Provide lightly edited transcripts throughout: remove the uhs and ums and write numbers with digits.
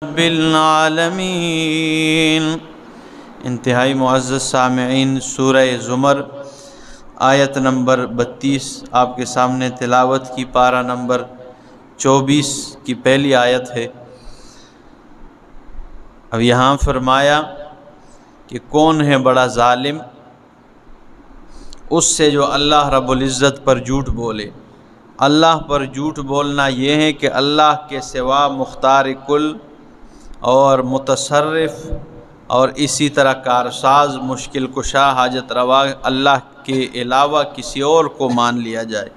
رب العالمین۔ انتہائی معزز سامعین، سورہ زمر آیت نمبر 32 آپ کے سامنے تلاوت کی، پارہ نمبر 24 کی پہلی آیت ہے۔ اب یہاں فرمایا کہ کون ہے بڑا ظالم؟ اس سے جو اللہ رب العزت پر جھوٹ بولے۔ اللہ پر جھوٹ بولنا یہ ہے کہ اللہ کے سوا مختار کل اور متصرف اور اسی طرح کارساز، مشکل کشا، حاجت روا اللہ کے علاوہ کسی اور کو مان لیا جائے،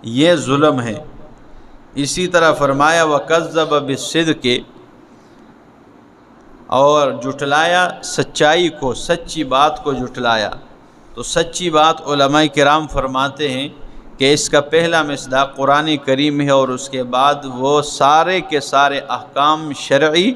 یہ ظلم ہے۔ اسی طرح فرمایا وَكَذَّبَ بِالصِّدْقِ، اور جھٹلایا سچائی کو، سچی بات کو جھٹلایا۔ تو سچی بات علماء کرام فرماتے ہیں کہ اس کا پہلا مصداق قرآن کریم ہے، اور اس کے بعد وہ سارے کے سارے احکام شرعی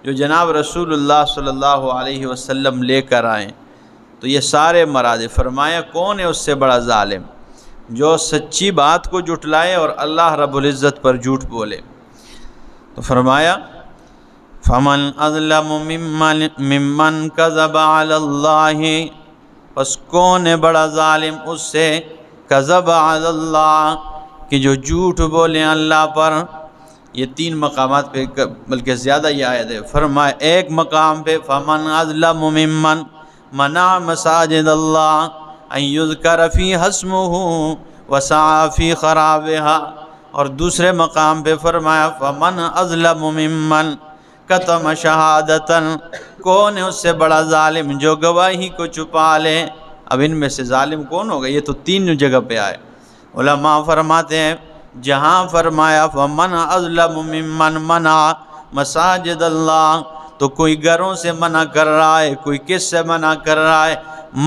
جو جناب رسول اللہ صلی اللہ علیہ وسلم لے کر آئیں، تو یہ سارے مراد۔ فرمایا کون ہے اس سے بڑا ظالم؟ جو سچی بات کو جھٹلائے اور اللہ رب العزت پر جھوٹ بولے۔ تو فرمایا فَمَنْ أَظْلَمُ مِمَّنْ كَذَبَ عَلَى اللَّهِ، پس کون ہے بڑا ظالم اس سے کذب علی اللہ، کہ جو جھوٹ بولیں اللہ پر۔ یہ 3 مقامات پہ، بلکہ زیادہ یہ آیت ہے۔ فرمایا ایک مقام پہ فَمَنْ أَظْلَمُ مِمَّنْ مَنَعَ مَسَاجِدَ اللَّهِ أَنْ يُذْكَرَ فِيهَا اسْمُهُ وَسَعَى فِي خَرَابِهَا، اور دوسرے مقام پہ فرمایا فَمَنْ أَظْلَمُ مِمَّنْ كَتَمَ شَهَادَةً، کون ہے اس سے بڑا ظالم جو گواہی کو چھپا لے۔ اب ان میں سے ظالم کون ہوگا؟ یہ تو 3 جگہ پہ آئے۔ علماء فرماتے ہیں جہاں فرمایا فَمَنْ أَظْلَمُ مِمَّنْ مَنَعَ مَسَاجِدَ اللَّهِ، تو کوئی گھروں سے منع کر رہا ہے، کوئی کس سے منع کر رہا ہے؟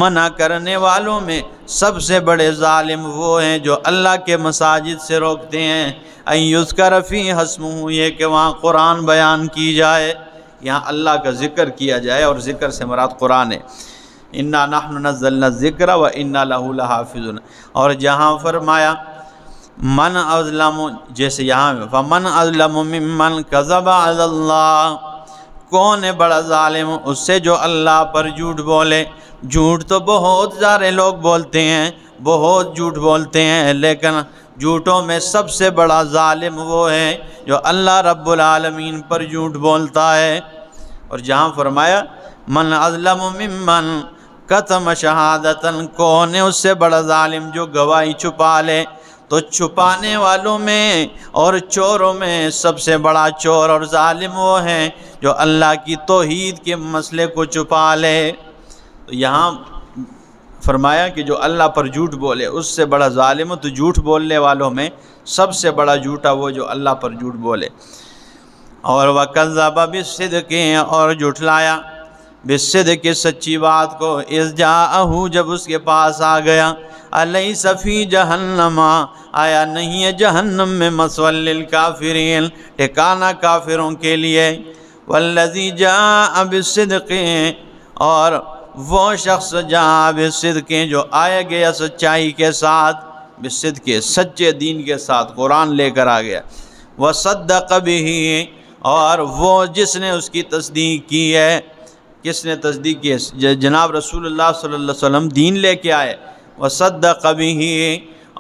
منع کرنے والوں میں سب سے بڑے ظالم وہ ہیں جو اللہ کے مساجد سے روکتے ہیں۔ أَن يُذْكَرَ فِيهَا اسْمُهُ، یہ کہ وہاں قرآن بیان کی جائے، یہاں اللہ کا ذکر کیا جائے، اور ذکر سے مراد قرآن ہے۔ اِنَّا نَحْنُ نَزَّلْنَا الذِّكْرَ وَإِنَّا لَهُ لَحَافِظُونَ۔ اور جہاں فرمایا من اظلم، جیسے یہاں فمن اظلم ممن کذب علی اللہ، کون ہے بڑا ظالم اس سے جو اللہ پر جھوٹ بولے۔ جھوٹ تو بہت سارے لوگ بولتے ہیں، بہت جھوٹ بولتے ہیں، لیکن جھوٹوں میں سب سے بڑا ظالم وہ ہے جو اللہ رب العالمین پر جھوٹ بولتا ہے۔ اور جہاں فرمایا من اظلم ممن کتم شہادتاً، کون ہے اس سے بڑا ظالم جو گواہی چھپا لے۔ تو چھپانے والوں میں اور چوروں میں سب سے بڑا چور اور ظالم وہ ہے جو اللہ کی توحید کے مسئلے کو چھپا لے۔ تو یہاں فرمایا کہ جو اللہ پر جھوٹ بولے اس سے بڑا ظالم، تو جھوٹ بولنے والوں میں سب سے بڑا جھوٹا وہ جو اللہ پر جھوٹ بولے۔ اور وَكَذَّبَ بِالصِّدْقِ، اور جھٹلایا بالصدق، سچی بات کو، اذ جاءہ، جب اس کے پاس آ گیا، الیس فی جہنم، آیا نہیں ہے جہنم میں، مثوی للکافرین، ٹھکانہ کافروں کے لیے، والذی جاء بالصدق، اور وہ شخص جاء بالصدق جو آیا گیا سچائی کے ساتھ، بالصدق سچے دین کے ساتھ، قرآن لے کر آ گیا، وصدق بہ، اور وہ جس نے اس کی تصدیق کی ہے۔ کس نے تصدیق کی ہے؟ جناب رسول اللہ صلی اللہ علیہ وسلم دین لے کے آئے۔ وصدق بہ،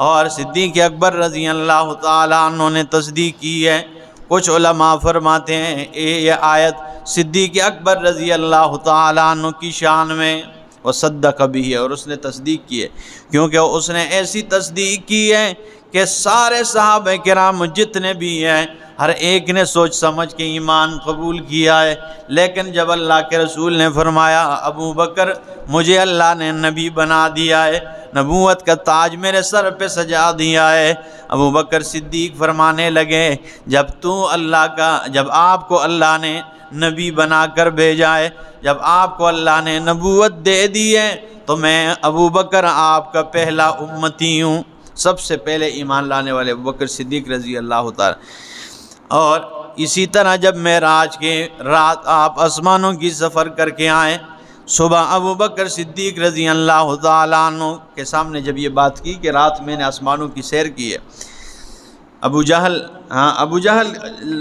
اور صدیق اکبر رضی اللہ تعالیٰ عنہ نے تصدیق کی ہے۔ کچھ علماء فرماتے ہیں یہ آیت صدیق اکبر رضی اللہ تعالیٰ عنہ کی شان میں وصدق بہ، اور اس نے تصدیق کی ہے، کیونکہ اس نے ایسی تصدیق کی ہے کہ سارے صحابہ کرام جتنے بھی ہیں ہر ایک نے سوچ سمجھ کے ایمان قبول کیا ہے۔ لیکن جب اللہ کے رسول نے فرمایا ابو بکر مجھے اللہ نے نبی بنا دیا ہے، نبوت کا تاج میرے سر پہ سجا دیا ہے، ابو بکر صدیق فرمانے لگے جب آپ کو اللہ نے نبی بنا کر بھیجا ہے، جب آپ کو اللہ نے نبوت دے دی ہے، تو میں ابو بکر آپ کا پہلا امتی ہوں، سب سے پہلے ایمان لانے والے ابو بکر صدیق رضی اللہ تعالی۔ اور اسی طرح جب معراج کے رات آپ آسمانوں کی سفر کر کے آئیں، صبح ابو بکر صدیق رضی اللہ تعالیٰ عنہ کے سامنے جب یہ بات کی کہ رات میں نے آسمانوں کی سیر کی ہے، ابو جہل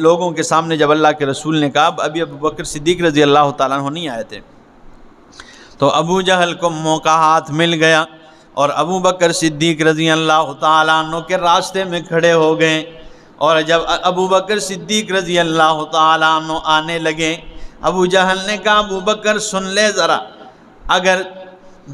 لوگوں کے سامنے جب اللہ کے رسول نے کہا، ابھی ابو بکر صدیق رضی اللہ تعالیٰ عنہ نہیں آئے تھے، تو ابو جہل کو موقع ہاتھ مل گیا اور ابو بکر صدیق رضی اللہ تعالیٰ عنہ کے راستے میں کھڑے ہو گئے۔ اور جب ابو بکر صدیق رضی اللہ تعالیٰ عنہ آنے لگے، ابو جہل نے کہا، ابو بکر سن لے ذرا، اگر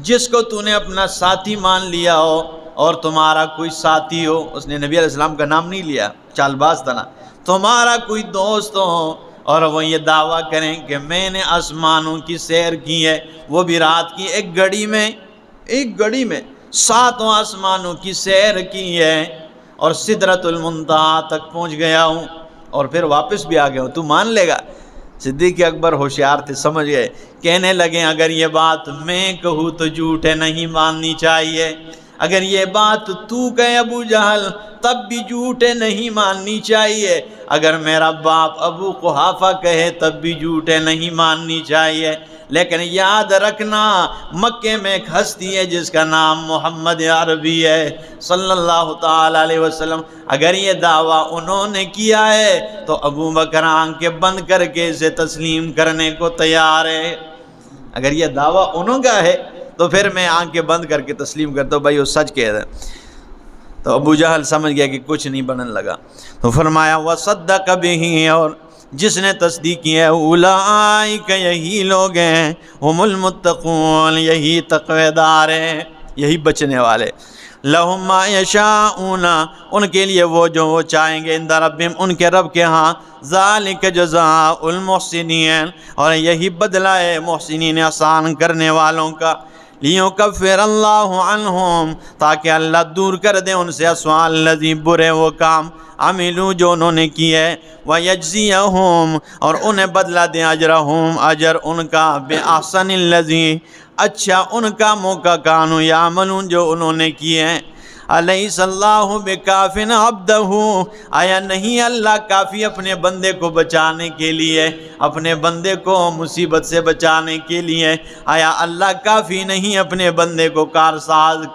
جس کو تو نے اپنا ساتھی مان لیا ہو اور تمہارا کوئی ساتھی ہو، اس نے نبی علیہ السلام کا نام نہیں لیا، چال باز تھا نا، تمہارا کوئی دوست ہو اور وہ یہ دعویٰ کریں کہ میں نے آسمانوں کی سیر کی ہے، وہ بھی رات کی ایک گھڑی میں 7 آسمانوں کی سیر کی ہے اور سدرۃ المنتہا تک پہنچ گیا ہوں اور پھر واپس بھی آ گیا ہوں، تو مان لے گا؟ صدیق اکبر ہوشیار تھے، سمجھ گئے، کہنے لگے اگر یہ بات میں کہوں تو جھوٹے نہیں ماننی چاہیے، اگر یہ بات تو کہے ابو جہل تب بھی جھوٹے نہیں ماننی چاہیے، اگر میرا باپ ابو قحافہ کہے تب بھی جھوٹے نہیں ماننی چاہیے، لیکن یاد رکھنا مکے میں ایک ہستی ہے جس کا نام محمد عربی ہے صلی اللہ تعالیٰ علیہ وسلم، اگر یہ دعویٰ انہوں نے کیا ہے تو ابو بکر آنکھیں بند کر کے اسے تسلیم کرنے کو تیار ہے۔ اگر یہ دعویٰ انہوں کا ہے تو پھر میں آنکھیں بند کر کے تسلیم کرتا ہوں، بھائی وہ سچ کہہ رہے ہیں۔ تو ابو جہل سمجھ گیا کہ کچھ نہیں بننے لگا، تو فرمایا وصدق بہ، اور جس نے تصدیق کی ہے، اولئک، یہی لوگ ہیں، ہم المتقون، یہی تقوی دار ہیں، یہی بچنے والے، لہم ما یشاءون، ان کے لیے وہ چاہیں گے، عند ربہم، ان کے رب کے ہاں، ذالک جزاء المحسنین، اور یہی بدلہ ہے محسنین، احسان کرنے والوں کا، لیکفر اللہ عنہم، تاکہ اللہ دور کر دے ان سے اسوأ الذی، برے وہ کام، عملو جو انہوں نے کیے، ویجزیہم، اور انہیں بدلہ دے، اجرہم، اجر ان کا، بأحسن الذی، اچھا ان کا موقع، کانوا یعملون، جو انہوں نے کیے ہیں۔ الیس اللہ بکاف عبدہ، آیا نہیں اللہ کافی اپنے بندے کو بچانے کے لیے، اپنے بندے کو مصیبت سے بچانے کے لیے؟ آیا اللہ کافی نہیں اپنے بندے کو کارساز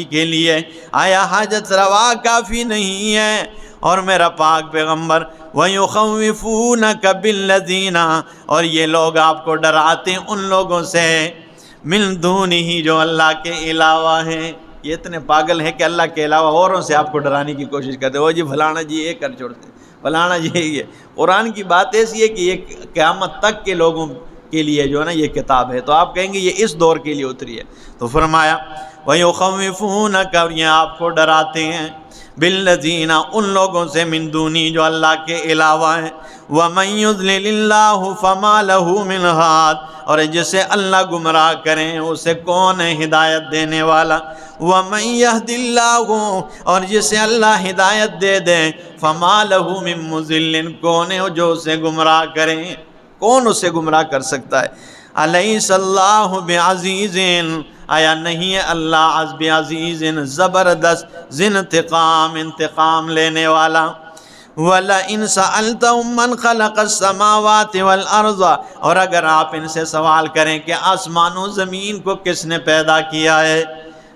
کے لیے؟ آیا حاجت روا کافی نہیں ہے؟ اور میرا پاک پیغمبر، وَيُخَوِّفُونَكَ بِالَّذِينَ، اور یہ لوگ آپ کو ڈراتے ہیں ان لوگوں سے، مِن دُونِهِ، جو اللہ کے علاوہ ہیں۔ یہ اتنے پاگل ہیں کہ اللہ کے علاوہ اوروں سے آپ کو ڈرانے کی کوشش کرتے، وہ جی فلانا جی یہ کر چھوڑتے، فلانا جی یہ۔ قرآن کی بات ایسی ہے کہ یہ قیامت تک کے لوگوں کے لیے جو ہے نا یہ کتاب ہے، تو آپ کہیں گے یہ اس دور کے لیے اتری ہے۔ تو فرمایا وَيُخَوِّفُونَكَ، اور یہ آپ کو ڈراتے ہیں، بالذین، ان لوگوں سے، من دونی، جو اللہ کے علاوہ ہیں، وَمَن يُضْلِلِ اللَّهُ فَمَا لَهُ مِنْ هَادٍ، اور جسے اللہ گمراہ کریں اسے کون ہے ہدایت دینے والا؟ وَمَن يَهْدِ اللَّهُ، اور جسے اللہ ہدایت دے دیں، فَمَا لَهُ مِن مُضِلٍّ، کون ہے جو اسے گمراہ کریں؟ کون اسے گمراہ کر سکتا ہے؟ الیس اللہ بعزیز، آیا نہیں ہے اللہ بعزیز، زبردست، ذی انتقام، انتقام لینے والا۔ وَلَئِن سَأَلْتَهُم مَّنْ خَلَقَ السَّمَاوَاتِ وَالْأَرْضَ، اور اگر آپ ان سے سوال کریں کہ آسمان و زمین کو کس نے پیدا کیا ہے،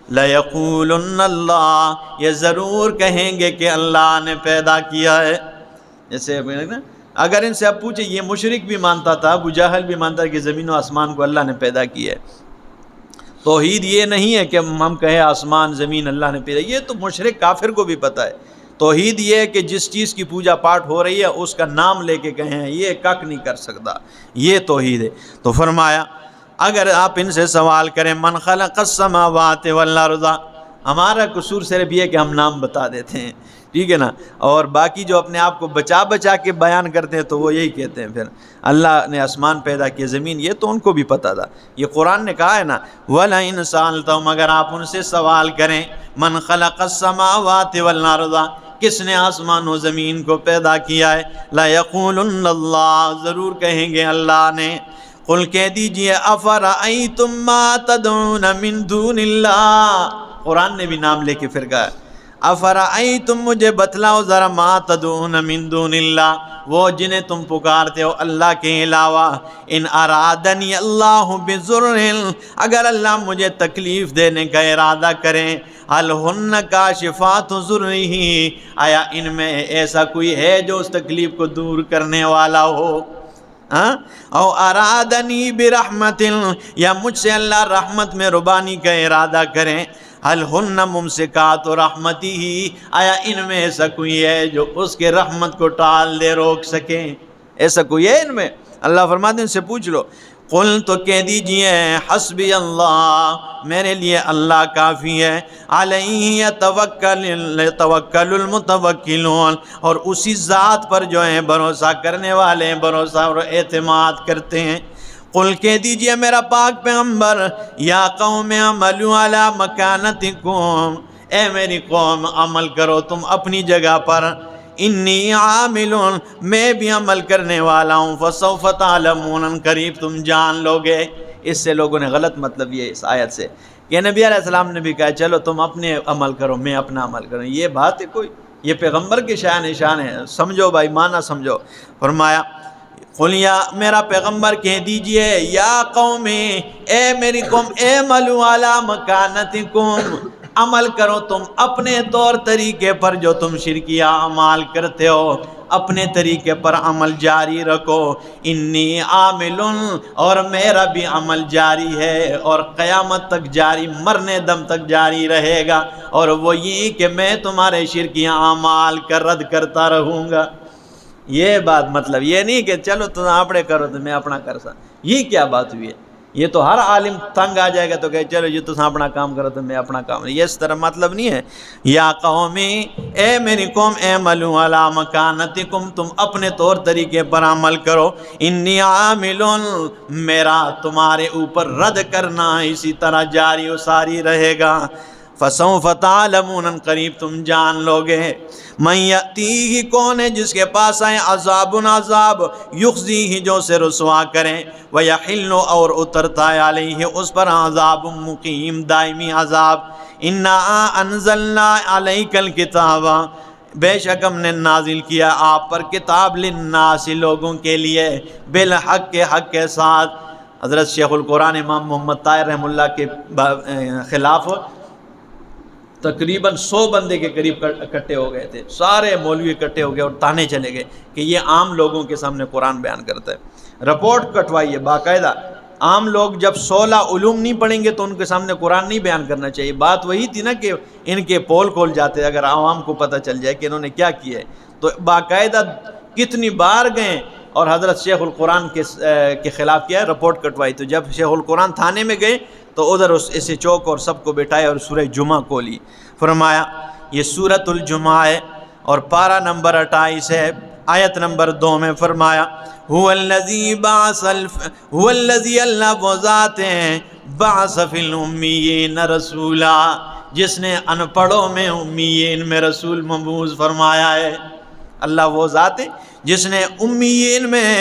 لَيَقُولُنَّ اللَّهُ، یہ ضرور کہیں گے کہ اللہ نے پیدا کیا ہے۔ جیسے اگر ان سے آپ پوچھیں، یہ مشرک بھی مانتا تھا، ابو جہل بھی مانتا ہے کہ زمین و آسمان کو اللہ نے پیدا کیا ہے۔ توحید یہ نہیں ہے کہ ہم کہیں آسمان زمین اللہ نے پیدا، یہ تو مشرک کافر کو بھی پتہ ہے۔ توحید یہ ہے کہ جس چیز کی پوجا پاٹ ہو رہی ہے اس کا نام لے کے کہیں، یہ کک نہیں کر سکتا، یہ توحید ہے۔ تو فرمایا اگر آپ ان سے سوال کریں، من خلق السماوات والارض، ہمارا قصور صرف یہ ہے کہ ہم نام بتا دیتے ہیں، ٹھیک ہے نا، اور باقی جو اپنے آپ کو بچا کے بیان کرتے ہیں تو وہ یہی کہتے ہیں پھر اللہ نے آسمان پیدا کیا، زمین، یہ تو ان کو بھی پتہ تھا، یہ قرآن نے کہا ہے نا، وَلَئِن سَأَلْتَهُمْ، اگر آپ ان سے سوال کریں، من خلق السماوات والارض، کس نے آسمان و زمین کو پیدا کیا ہے، لَيَقُولُنَّ اللَّهُ، ضرور کہیں گے اللہ نے۔ قل کہہ دیجئے، افرأیتم ما تدعون من دون اللہ، قرآن نے بھی نام لے کے پھر کہا افرأیتم مجھے بتلاؤ ذرا ما تدعون من دون اللہ وہ جنہیں تم پکارتے ہو اللہ کے علاوہ، ان ارادنی اللہ بضر اگر اللہ مجھے تکلیف دینے کا ارادہ کریں، هل ہن کاشفات ضرہ آیا ان میں ایسا کوئی ہے جو اس تکلیف کو دور کرنے والا ہو؟ او ارادنی برحمت یا مجھ سے اللہ رحمت میں ربانی کا ارادہ کریں، هل ہن ممسکات رحمتی ہی آیا ان میں ایسا کوئی ہے جو اس کے رحمت کو ٹال دے روک سکیں؟ ایسا کوئی ہے ان میں؟ اللہ فرماتے ہیں ان سے پوچھ لو۔ قل تو کہہ دیجئے حسبی اللہ میرے لیے اللہ کافی ہے، علیہ یتوکل المتوکلون اور اسی ذات پر جو ہیں بھروسہ کرنے والے بھروسہ اور اعتماد کرتے ہیں۔ قل کہہ دیجئے میرا پاک پیغمبر یا قوم عملوا علی مکانتکم اے میری قوم عمل کرو تم اپنی جگہ پر، انی عامل میں بھی عمل کرنے والا ہوں، فسوف تعلمون قریب تم جان لوگے۔ اس سے لوگوں نے غلط مطلب یہ اس آیت سے کہ نبی علیہ السلام نے بھی کہا چلو تم اپنے عمل کرو میں اپنا عمل کروں، یہ بات ہے کوئی؟ یہ پیغمبر کی شان نشان ہے، سمجھو بھائی معنی سمجھو۔ فرمایا قل یا میرا پیغمبر کہہ دیجئے یا قوم اے میری قوم اعملوا علی مکانتکم عمل کرو تم اپنے طور طریقے پر جو تم شرکیہ اعمال کرتے ہو اپنے طریقے پر عمل جاری رکھو، انی عامل اور میرا بھی عمل جاری ہے اور قیامت تک جاری مرنے دم تک جاری رہے گا، اور وہ یہ کہ میں تمہارے شرکیہ اعمال کا رد کرتا رہوں گا۔ یہ بات مطلب یہ نہیں کہ چلو تم اپنے کرو تو میں اپنا کر سا، یہ کیا بات ہوئی ہے؟ یہ تو ہر عالم تنگ آ جائے گا تو کہ چلو یہ تم اپنا کام کرو تو میں اپنا کام، یہ اس طرح مطلب نہیں ہے۔ یا قومی اے میری قوم اعملوا علی مکانتکم تم اپنے طور طریقے پر عمل کرو، انی عامل میرا تمہارے اوپر رد کرنا اسی طرح جاری و ساری رہے گا، فسوف تعلمون قریب تم جان لوگے۔ من یأتیہ کون ہے جس کے پاس آئے عذاب عذاب یخزیہ جو سے رسوا کریں، ویحل اور اترتا ہے علیہ اس پر عذاب مقیم دائمی عذاب۔ انا انزلنا علیک الکتاب بے شک ہم نے نازل کیا آپ پر کتاب للناس لوگوں کے لیے بالحق کے حق کے ساتھ۔ حضرت شیخ القرآن امام محمد طاہر رحمہ اللہ کے خلاف تقریباً 100 بندے کے قریب اکٹھے ہو گئے تھے، سارے مولوی اکٹھے ہو گئے اور تانے چلے گئے کہ یہ عام لوگوں کے سامنے قرآن بیان کرتا ہے۔ رپورٹ کٹوائی ہے باقاعدہ، عام لوگ جب 16 علوم نہیں پڑھیں گے تو ان کے سامنے قرآن نہیں بیان کرنا چاہیے۔ بات وہی تھی نا کہ ان کے پول کھول جاتے اگر عوام کو پتہ چل جائے کہ انہوں نے کیا کیا ہے، تو باقاعدہ کتنی بار گئے اور حضرت شیخ القرآن کے خلاف کیا ہے رپورٹ کٹوائی۔ تو جب شیخ القرآن تھانے میں گئے تو ادھر اسے چوک اور سب کو بٹھایا اور سورہ جمعہ کھولی۔ فرمایا یہ سورۃ الجمعہ ہے اور پارہ نمبر 28 ہے، آیت نمبر 2 میں فرمایا هو الذی اللہ وہ ذات ہے بعث فی الامیین رسولا جس نے ان پڑھوں میں امیین میں رسول مبعوث فرمایا ہے۔ اللہ وہ ذات ہے جس نے امیین میں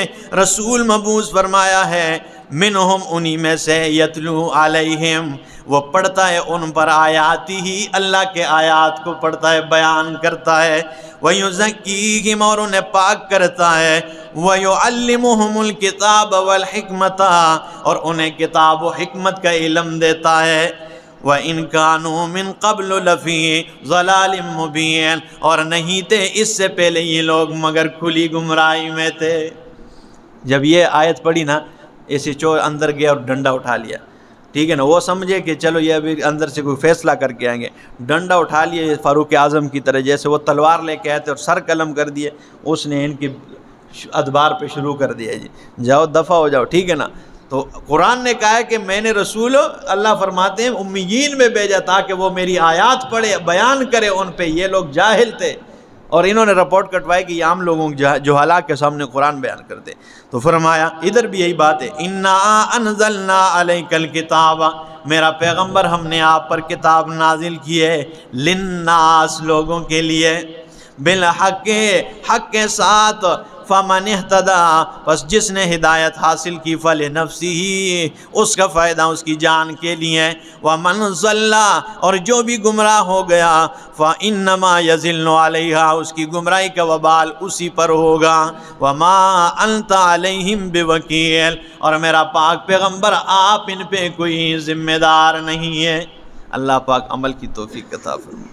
رسول مبعوث فرمایا ہے، منہم انہی میں سے یتلو علیہم وہ پڑھتا ہے ان پر آیاتی ہی اللہ کے آیات کو پڑھتا ہے بیان کرتا ہے، وَيُزَكِّيهِمْ اور انہیں پاک کرتا ہے، وَيُعَلِّمُهُمُ الْكِتَابَ وَالْحِكْمَةَ اور انہیں کتاب و حکمت کا علم دیتا ہے، وَإِنْ كَانُوا مِنْ قَبْلُ لَفِي ضَلَالٍ مُبِينٍ اور نہیں تھے اس سے پہلے یہ لوگ مگر کھلی گمراہی میں تھے۔ جب یہ آیت پڑھی نا ایسے چور اندر گیا اور ڈنڈا اٹھا لیا، ٹھیک ہے نا، وہ سمجھے کہ چلو یہ ابھی اندر سے کوئی فیصلہ کر کے آئیں گے، ڈنڈا اٹھا لیے فاروق اعظم کی طرح جیسے وہ تلوار لے کے آئے تھے اور سر قلم کر دیے، اس نے ان کی ادبار پہ شروع کر دیا، جی جاؤ دفع ہو جاؤ، ٹھیک ہے نا۔ تو قرآن نے کہا ہے کہ میں نے رسول اللہ فرماتے ہیں امیین میں بھیجا تاکہ وہ میری آیات پڑھے بیان کرے ان پہ، یہ لوگ جاہل تھے اور انہوں نے رپورٹ کٹوائی کہ یہ عام لوگوں جہالا کے سامنے قرآن بیان کرتے۔ تو فرمایا ادھر بھی یہی بات ہے، انا انزلنا علیک الکتاب میرا پیغمبر ہم نے آپ پر کتاب نازل کی ہے، للناس لوگوں کے لیے، بالحق حق کے ساتھ، فمن اہتدی، پس جس نے ہدایت حاصل کی فلنفسہ، اس کا فائدہ اس کی جان کے لیے، ومن ضل، اور جو بھی گمراہ ہو گیا فانما یضل علیہا، اس کی گمراہی کا وبال اسی پر ہوگا، وما انت علیہم بوکیل، اور میرا پاک پیغمبر آپ ان پہ کوئی ذمہ دار نہیں ہے۔ اللہ پاک عمل کی توفیق عطا فرمائے۔